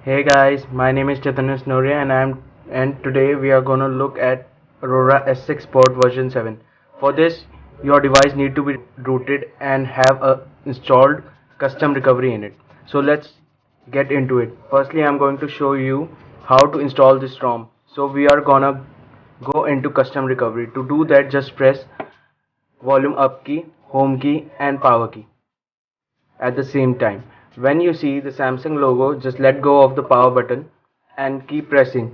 Hey guys, my name is Chaitanya Snoria and today we are gonna look at Aurora S6 port version 7. For this, your device need to be rooted and have a installed custom recovery in it. So let's get into it. Firstly, I'm going to show you how to install this ROM. So we are gonna go into custom recovery. To do that, just press volume up key, home key and power key at the same time. When you see the Samsung logo, just let go of the power button and keep pressing.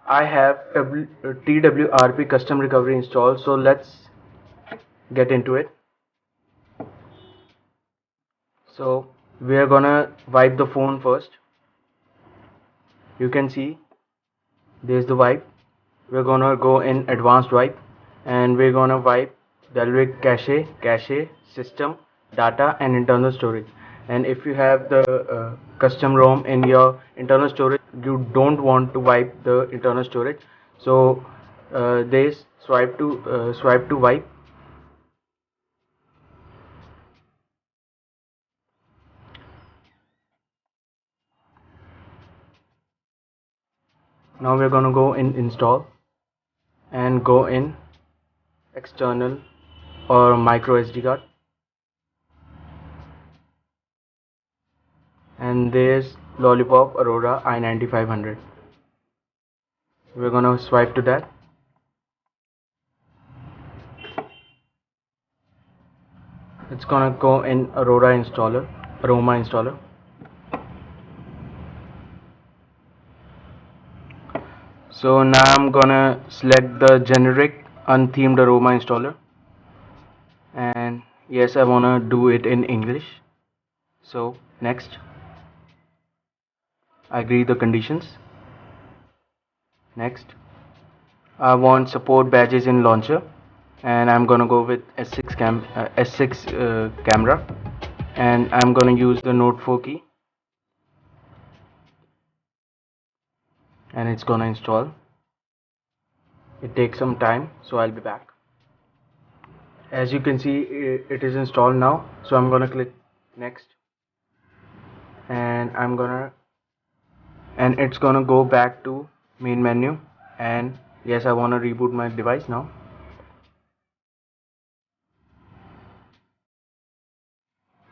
I have TWRP custom recovery installed, so let's get into it. So we are gonna wipe the phone first. You can see there's the wipe. We're gonna go in advanced wipe and we're gonna wipe Dalvik cache, system, data and internal storage. And if you have the custom ROM in your internal storage, you don't want to wipe the internal storage. So this swipe to wipe. Now we're gonna go in install and go in external or micro SD card. And there's Lollipop Aurora I9500. We're gonna swipe to that. It's gonna go in Aroma installer. So now I'm gonna select the generic unthemed Aroma installer, and yes, I wanna do it in English. So next, I agree the conditions. Next, I want support badges in launcher, and I'm gonna go with S6 camera, and I'm gonna use the Note 4 key, and it's gonna install. It takes some time, so I'll be back. As you can see, it is installed now, so I'm gonna click next, and it's gonna go back to main menu. And yes, I want to reboot my device now.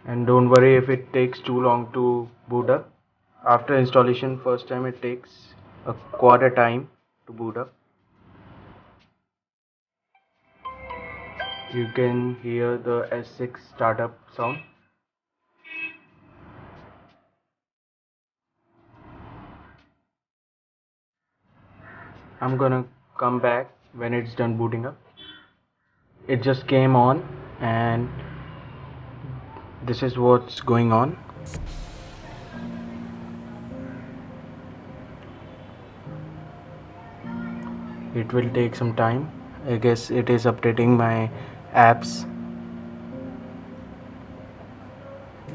And don't worry if it takes too long to boot up. After installation first time, it takes a quarter time to boot up. You can hear the S6 startup sound. I'm gonna come back when it's done booting up. It just came on, and this is what's going on. It will take some time. I guess it is updating my apps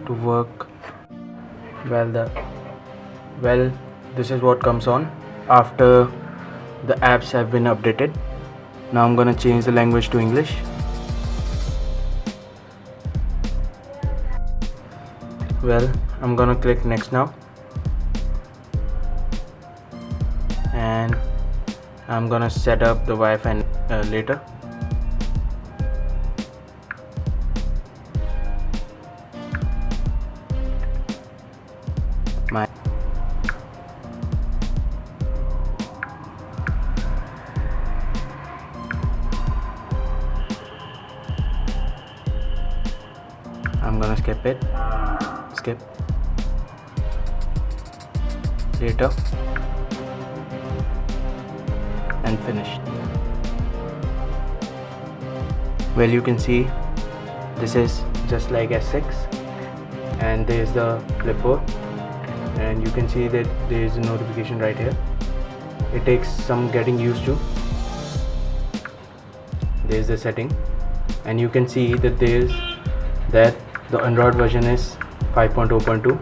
to work. Well, this is what comes on after the apps have been updated. Now I'm gonna change the language to English. Well, I'm gonna click next now, and I'm gonna set up the Wi-Fi later. My I'm gonna skip later, and finished. Well, you can see this is just like S6, and there's the clipboard, and you can see that there is a notification right here. It takes some getting used to. There's the setting, and you can see that the Android version is 5.0.2.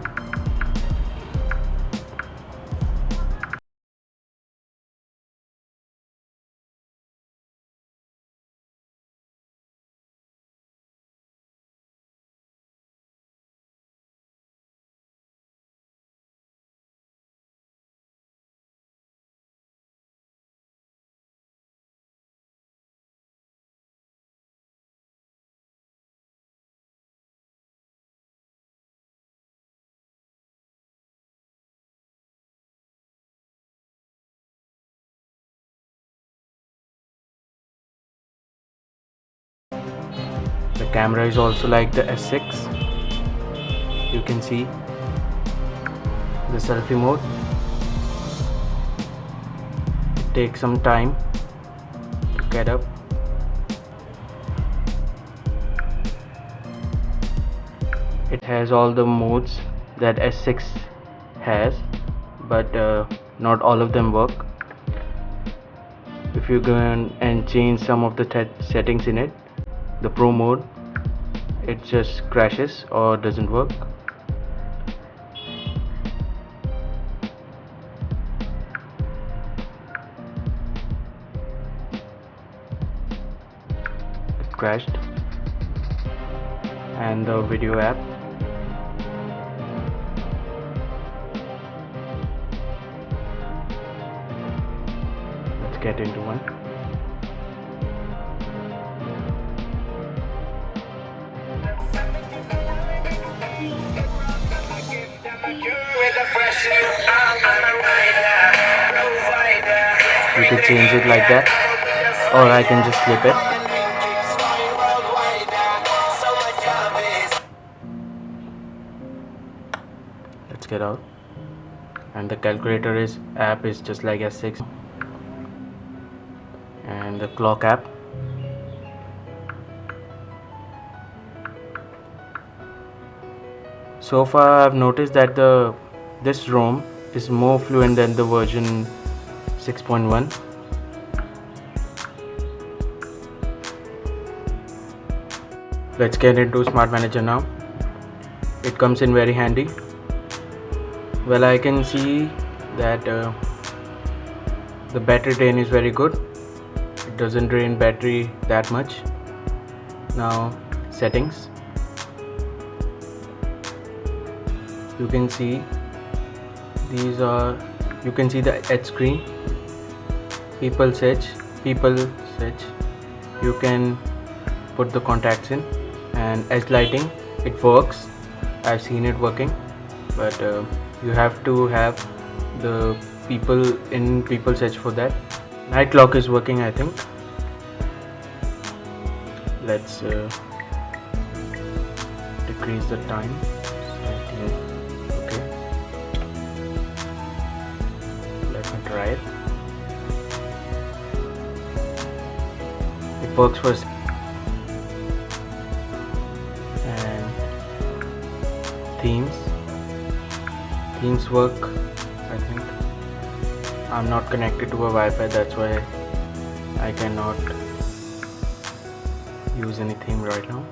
camera is also like the S6. You can see the selfie mode. It takes some time to get up. It has all the modes that S6 has, but not all of them work. If you go and change some of the settings in it, the pro mode, it just crashes or doesn't work. It crashed. And the video app, let's get into one. You could change it like that, or I can just flip it. Let's get out. And the calculator app is just like S6. And the clock app. So far I've noticed that this ROM is more fluent than the version 6.1. Let's get into Smart Manager now. It comes in very handy. Well, I can see that the battery drain is very good. It doesn't drain battery that much. Now, settings. You can see you can see the edge screen, people search. You can put the contacts in, and edge lighting, it works. I've seen it working, but you have to have the people search for that. Night clock is working, I think. Let's decrease the time. 17. Okay. Let me try it. It works first. And themes work, I think. I'm not connected to a Wi-Fi, that's why I cannot use any theme right now.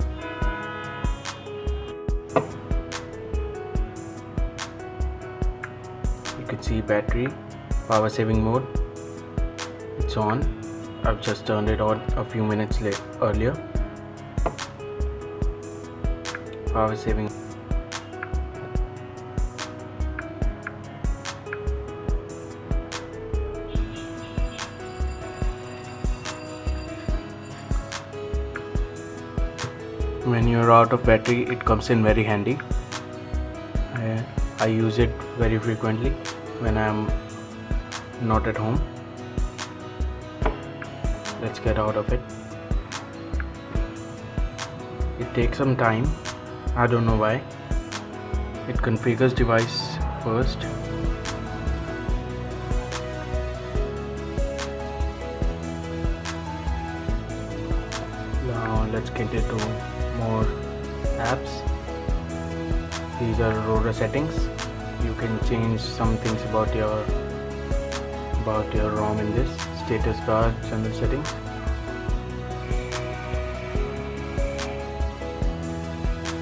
You can see battery, power saving mode, it's on. I've just turned it on a few minutes earlier. Power saving. When you're out of battery, it comes in very handy. I use it very frequently when I'm not at home. Let's get out of it. It takes some time. I don't know why. It configures device first. Now let's get into more apps. These are Aurora settings. You can change some things about your ROM in this. Status bar, general settings.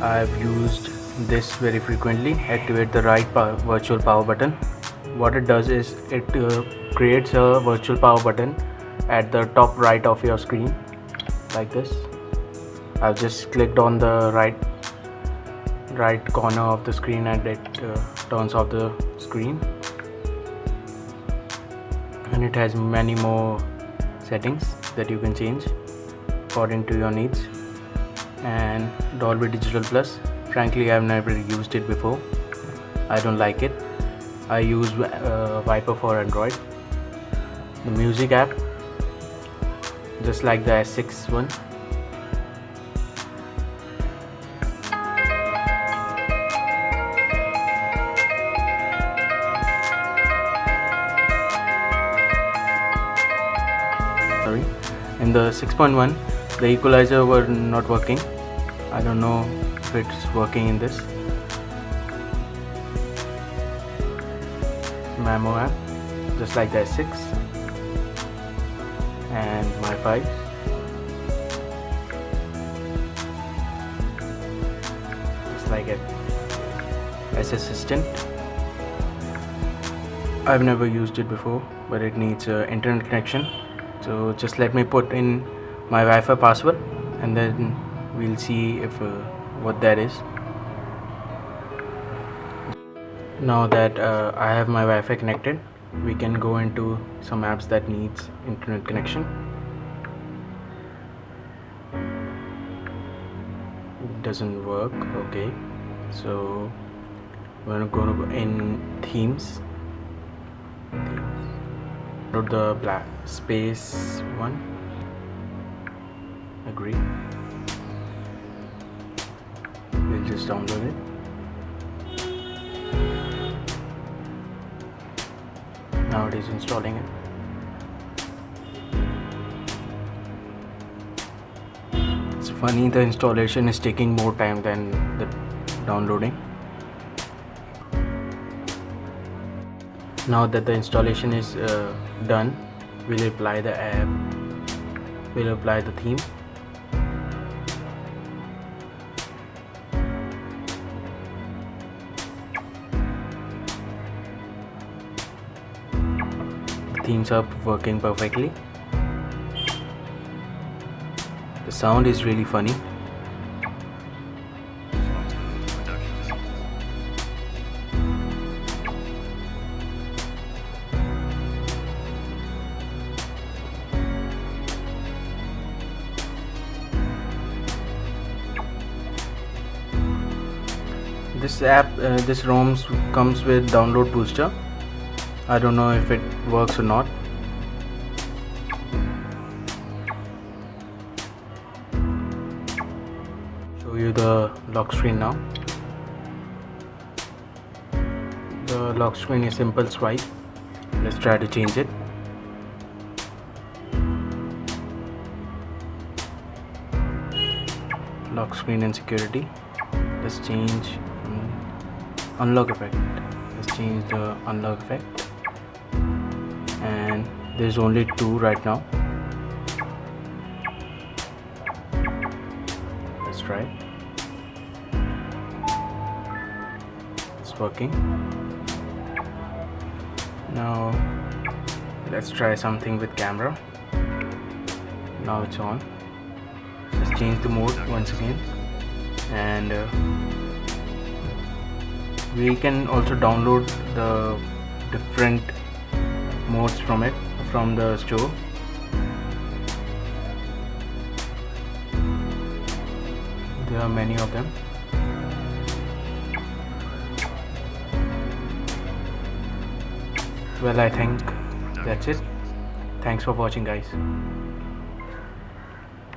I've used this very frequently. Activate the right virtual power button. What it does is it creates a virtual power button at the top right of your screen, like this. I've just clicked on the right corner of the screen and it turns off the screen. And it has many more settings that you can change according to your needs. And Dolby Digital Plus, frankly I've never used it before. I don't like it. I use Viper for Android. The music app, just like the S6 one. in the 6.1 the equalizer were not working. I don't know if it's working in this. Memo app, just like the S6 and my 5. Just like it. S Assistant. I've never used it before, but it needs internet connection. So just let me put in my Wi-Fi password, and then we'll see if what that is. Now that I have my Wi-Fi connected, we can go into some apps that needs internet connection. It doesn't work. Okay, so we're going to go in themes. Download the black space one. Agree. We'll just download it. Now it is installing it. It's funny, the installation is taking more time than the downloading. Now that the installation is done, we'll apply the app, we'll apply the theme. The themes are working perfectly. The sound is really funny. This app, this ROM comes with download booster. I don't know if it works or not. Show you the lock screen now. The lock screen is simple swipe. Let's try to change it. Lock screen and security. Let's change unlock effect. Let's change the unlock effect. And there's only 2 right now. Let's try. It's working. Now let's try something with camera. Now it's on. Let's change the mode once again, and we can also download the different modes from the store. There are many of them. Well, I think that's it. Thanks for watching, guys.